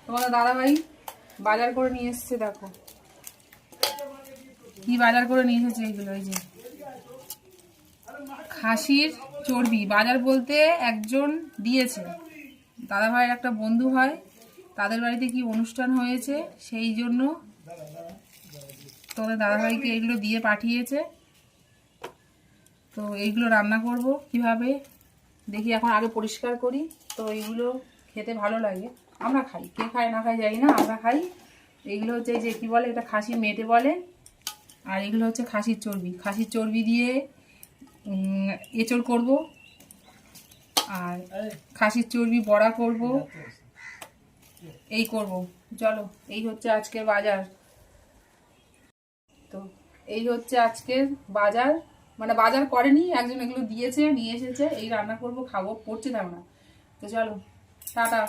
তোমাদের দাদাভাই বাজার করে নিয়ে এসছে, দেখো কি বাজার করে নিয়ে এসেছে। এইগুলো এই যে খাসির চর্বি বাজার বলতে একজন দিয়েছে, দাদাভাইয়ের একটা বন্ধু হয়, তাদের বাড়িতে কি অনুষ্ঠান হয়েছে সেই জন্য তোমাদের দাদাভাইকে এগুলো দিয়ে পাঠিয়েছে। তো এইগুলো রান্না করব কিভাবে দেখি, এখন আগে পরিষ্কার করি। তো এইগুলো খেতে ভালো লাগে, আমরা খাই, কে খায় না খায় জানি না, আমরা খাই। এইগুলো হচ্ছে এই যে কী বলে, এটা খাসির মেটে বলে, আর এগুলো হচ্ছে খাসির চর্বি। খাসির চর্বি দিয়ে এঁচড় করব, আর খাসির চর্বি বড়া করব, এই করব। চলো, এই হচ্ছে আজকের বাজার। তো এই হচ্ছে আজকের বাজার, মানে বাজার করেনি, একজন এগুলো দিয়েছে, নিয়ে এসেছে, এই রান্না করব, খাবো, পড়ছে তেমন না। তো চলো, টাটা।